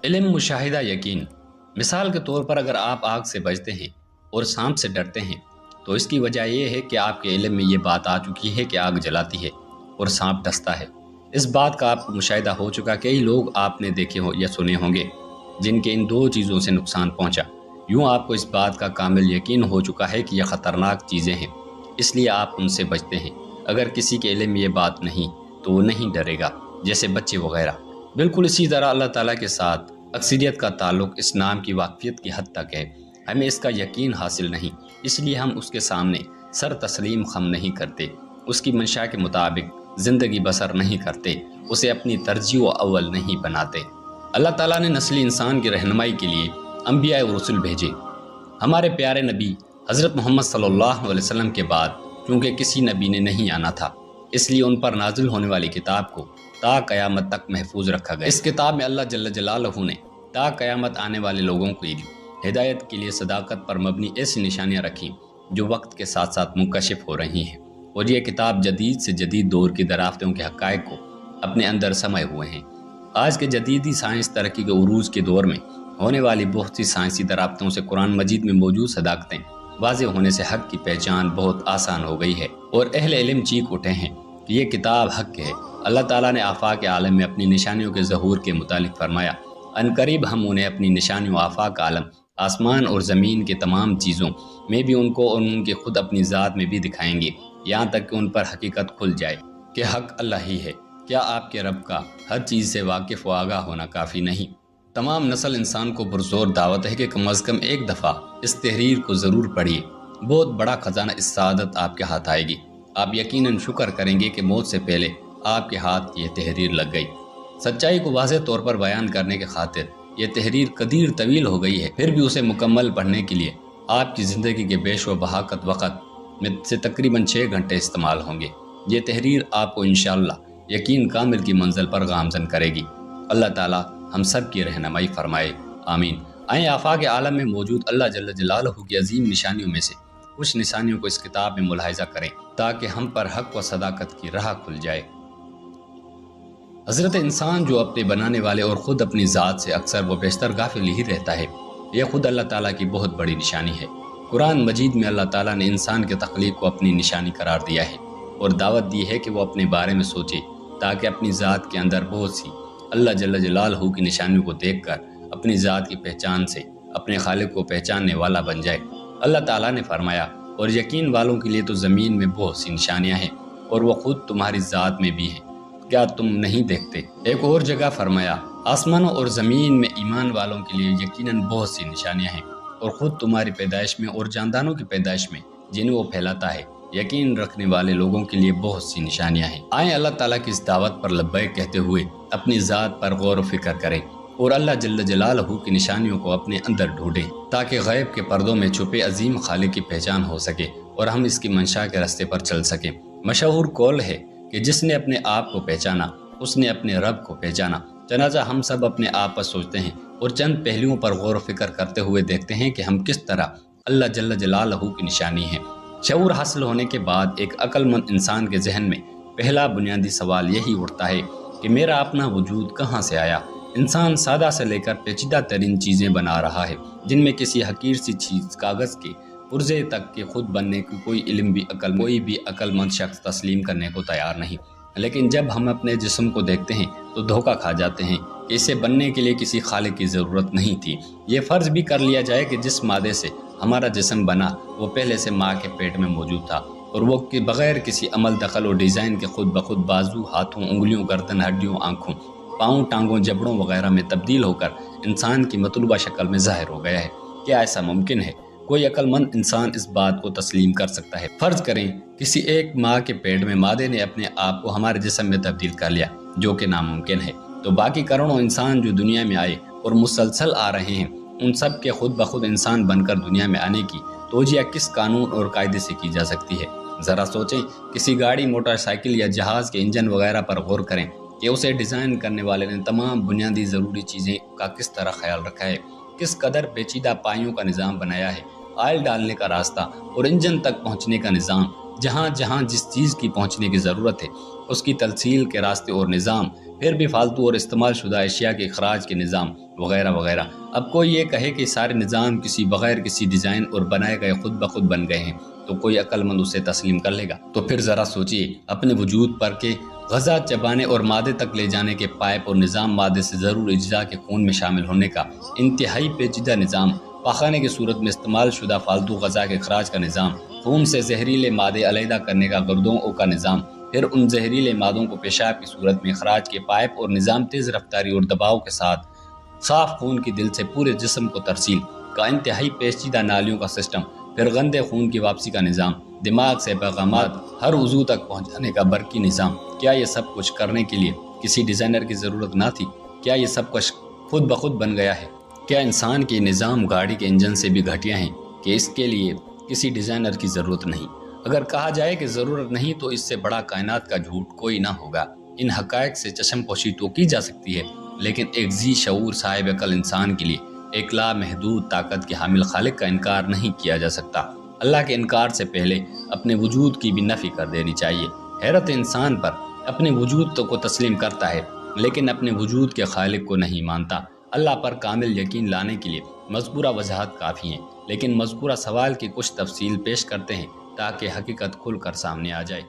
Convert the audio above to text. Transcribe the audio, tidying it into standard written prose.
علم، مشاہدہ، یقین۔ مثال کے طور پر اگر آپ آگ سے بچتے ہیں اور سانپ سے ڈرتے ہیں تو اس کی وجہ یہ ہے کہ آپ کے علم میں یہ بات آ چکی ہے کہ آگ جلاتی ہے اور سانپ ڈستا ہے۔ اس بات کا آپ کو مشاہدہ ہو چکا، کئی لوگ آپ نے دیکھے ہو یا سنے ہوں گے جن کے ان دو چیزوں سے نقصان پہنچا۔ یوں آپ کو اس بات کا کامل یقین ہو چکا ہے کہ یہ خطرناک چیزیں ہیں، اس لیے آپ ان سے بچتے ہیں۔ اگر کسی کے علم میں یہ بات نہیں تو وہ نہیں ڈرے گا، جیسے بچے وغیرہ۔ بالکل اسی طرح اللہ تعالیٰ کے ساتھ اکثریت کا تعلق اس نام کی واقفیت کی حد تک ہے۔ ہمیں اس کا یقین حاصل نہیں، اس لیے ہم اس کے سامنے سر تسلیم خم نہیں کرتے، اس کی منشا کے مطابق زندگی بسر نہیں کرتے، اسے اپنی ترجیح و اول نہیں بناتے۔ اللہ تعالیٰ نے نسل انسان کی رہنمائی کے لیے انبیاء و رسول بھیجے۔ ہمارے پیارے نبی حضرت محمد صلی اللہ علیہ وسلم کے بعد چونکہ کسی نبی نے نہیں آنا تھا، اس لیے ان پر نازل ہونے والی کتاب کو تا قیامت تک محفوظ رکھا گیا۔ اس کتاب میں اللہ جل جلالہ نے تا قیامت آنے والے لوگوں کی ہدایت کے لیے صداقت پر مبنی ایسی نشانیاں رکھیں جو وقت کے ساتھ ساتھ منکشف ہو رہی ہیں، اور یہ کتاب جدید سے جدید دور کی درافتوں کے حقائق کو اپنے اندر سمے ہوئے ہیں۔ آج کے جدیدی سائنس ترقی کے عروج کے دور میں ہونے والی بہت سی سائنسی درافتوں سے قرآن مجید میں موجود صداقتیں واضح ہونے سے حق کی پہچان بہت آسان ہو گئی ہے، اور اہل علم چیخ اٹھے ہیں کہ یہ کتاب حق ہے۔ اللہ تعالیٰ نے آفاق عالم میں اپنی نشانیوں کے ظہور کے متعلق فرمایا، عنقریب ہم انہیں اپنی نشانیوں آفاق عالم، آسمان اور زمین کے تمام چیزوں میں بھی ان کو اور ان کے خود اپنی ذات میں بھی دکھائیں گے، یہاں تک کہ ان پر حقیقت کھل جائے کہ حق اللہ ہی ہے۔ کیا آپ کے رب کا ہر چیز سے واقف و آگاہ ہونا کافی نہیں؟ تمام نسل انسان کو پرزور دعوت ہے کہ کم از کم ایک دفعہ اس تحریر کو ضرور پڑھیے، بہت بڑا خزانہ اس سعادت آپ کے ہاتھ آئے گی۔ آپ یقیناً شکر کریں گے کہ موت سے پہلے آپ کے ہاتھ یہ تحریر لگ گئی۔ سچائی کو واضح طور پر بیان کرنے کے خاطر یہ تحریر قدیر طویل ہو گئی ہے، پھر بھی اسے مکمل پڑھنے کے لیے آپ کی زندگی کے بیش و بحاقت وقت میں سے تقریباً 6 گھنٹے استعمال ہوں گے۔ یہ تحریر آپ کو انشاءاللہ یقین کامل کی منزل پر گامزن کرے گی۔ اللہ تعالیٰ ہم سب کی رہنمائی فرمائے، آمین۔ آئیں آفاق عالم میں موجود اللہ جل جلالہ کی عظیم نشانیوں میں سے کچھ نشانیوں کو اس کتاب میں ملاحظہ کریں تاکہ ہم پر حق و صداقت کی راہ کھل جائے۔ حضرت انسان جو اپنے بنانے والے اور خود اپنی ذات سے اکثر و بیشتر غافل ہی رہتا ہے، یہ خود اللہ تعالیٰ کی بہت بڑی نشانی ہے۔ قرآن مجید میں اللہ تعالیٰ نے انسان کے تخلیق کو اپنی نشانی قرار دیا ہے اور دعوت دی ہے کہ وہ اپنے بارے میں سوچے تاکہ اپنی ذات کے اندر بہت سی اللہ جل جلالہ کی نشانیوں کو دیکھ کر اپنی ذات کی پہچان سے اپنے خالق کو پہچاننے والا بن جائے۔ اللہ تعالیٰ نے فرمایا، اور یقین والوں کے لیے تو زمین میں بہت سی نشانیاں ہیں اور وہ خود تمہاری ذات میں بھی ہیں، کیا تم نہیں دیکھتے؟ ایک اور جگہ فرمایا، آسمانوں اور زمین میں ایمان والوں کے لیے یقیناً بہت سی نشانیاں ہیں، اور خود تمہاری پیدائش میں اور جانداروں کی پیدائش میں جنہیں وہ پھیلاتا ہے، یقین رکھنے والے لوگوں کے لیے بہت سی نشانیاں ہیں۔ آئیں اللہ تعالیٰ کی اس دعوت پر لبیک کہتے ہوئے اپنی ذات پر غور و فکر کریں اور اللہ جل جلالہ کی نشانیوں کو اپنے اندر ڈھونڈیں تاکہ غیب کے پردوں میں چھپے عظیم خالق کی پہچان ہو سکے اور ہم اس کی منشا کے راستے پر چل سکیں۔ مشہور قول ہے کہ جس نے اپنے آپ کو پہچانا اس نے اپنے رب کو پہچانا۔ چنانچہ ہم سب اپنے آپ پر سوچتے ہیں اور چند پہلوؤں پر غور و فکر کرتے ہوئے دیکھتے ہیں کہ ہم کس طرح اللہ جل جلالہ کی نشانی ہیں۔ شعور حاصل ہونے کے بعد ایک عقل مند انسان کے ذہن میں پہلا بنیادی سوال یہی اٹھتا ہے کہ میرا اپنا وجود کہاں سے آیا؟ انسان سادہ سے لے کر پیچیدہ ترین چیزیں بنا رہا ہے، جن میں کسی حقیر سی چیز کاغذ کے پرزے تک کے خود بننے کی کوئی عقل مند شخص تسلیم کرنے کو تیار نہیں۔ لیکن جب ہم اپنے جسم کو دیکھتے ہیں تو دھوکہ کھا جاتے ہیں کہ اسے بننے کے لیے کسی خالق کی ضرورت نہیں تھی۔ یہ فرض بھی کر لیا جائے کہ جس مادے سے ہمارا جسم بنا وہ پہلے سے ماں کے پیٹ میں موجود تھا، اور وہ بغیر کسی عمل دخل اور ڈیزائن کے خود بخود بازو، ہاتھوں، انگلیوں، گردن، ہڈیوں، آنکھوں، پاؤں، ٹانگوں، جبڑوں وغیرہ میں تبدیل ہو کر انسان کی مطلوبہ شکل میں ظاہر ہو گیا ہے۔ کیا ایسا ممکن ہے؟ کوئی عقل مند انسان اس بات کو تسلیم کر سکتا ہے؟ فرض کریں کسی ایک ماں کے پیٹ میں مادے نے اپنے آپ کو ہمارے جسم میں تبدیل کر لیا، جو کہ ناممکن ہے، تو باقی کروڑوں انسان جو دنیا میں آئے اور مسلسل آ رہے ہیں، ان سب کے خود بخود انسان بن کر دنیا میں آنے کی توجیہ کس قانون اور قاعدے سے کی جا سکتی ہے؟ ذرا سوچیں، کسی گاڑی، موٹر سائیکل یا جہاز کے انجن وغیرہ پر غور کریں کہ اسے ڈیزائن کرنے والے نے تمام بنیادی ضروری چیزیں کا کس طرح خیال رکھا ہے، کس قدر پیچیدہ پائیوں کا نظام بنایا ہے، آئل ڈالنے کا راستہ اور انجن تک پہنچنے کا نظام جہاں جہاں جس چیز کی پہنچنے کی ضرورت ہے اس کی تلصیل کے راستے اور نظام، پھر بھی فالتو اور استعمال شدہ اشیاء کے اخراج کے نظام وغیرہ وغیرہ۔ اب کوئی یہ کہے کہ سارے نظام بغیر کسی ڈیزائن اور بنائے گئے خود بخود بن گئے ہیں تو کوئی عقل مند اسے تسلیم کر لے گا؟ تو پھر ذرا سوچئے، اپنے وجود پر کے غذا چبانے اور مادے تک لے جانے کے پائپ اور نظام، مادے سے ضرور اجزاء کے خون میں شامل ہونے کا انتہائی پیچیدہ نظام، پاخانے کی صورت میں استعمال شدہ فالتو غذا کے اخراج کا نظام، خون سے زہریلے مادے علیحدہ کرنے کا گردوں کا نظام، پھر ان زہریلے مادوں کو پیشاب کی صورت میں اخراج کے پائپ اور نظام، تیز رفتاری اور دباؤ کے ساتھ صاف خون کی دل سے پورے جسم کو ترسیل کا انتہائی پیچیدہ نالیوں کا سسٹم، پھر گندے خون کی واپسی کا نظام، دماغ سے پیغامات ہر عضو تک پہنچانے کا برقی نظام۔ کیا یہ سب کچھ کرنے کے لیے کسی ڈیزائنر کی ضرورت نہ تھی؟ کیا یہ سب کچھ خود بخود بن گیا ہے؟ کیا انسان کے نظام گاڑی کے انجن سے بھی گھٹیا ہیں کہ اس کے لیے کسی ڈیزائنر کی ضرورت نہیں؟ اگر کہا جائے کہ ضرورت نہیں تو اس سے بڑا کائنات کا جھوٹ کوئی نہ ہوگا۔ ان حقائق سے چشم پوشی تو کی جا سکتی ہے، لیکن ایک ذی شعور صاحب عقل انسان کے لیے ایک لامحدود طاقت کے حامل خالق کا انکار نہیں کیا جا سکتا۔ اللہ کے انکار سے پہلے اپنے وجود کی بھی نفی کر دینی چاہیے۔ حیرت انسان پر اپنے وجود کو تسلیم کرتا ہے لیکن اپنے وجود کے خالق کو نہیں مانتا۔ اللہ پر کامل یقین لانے کے لیے مذکورہ وضاحت کافی ہیں، لیکن مذکورہ سوال کی کچھ تفصیل پیش کرتے ہیں تاکہ حقیقت کھل کر سامنے آ جائے۔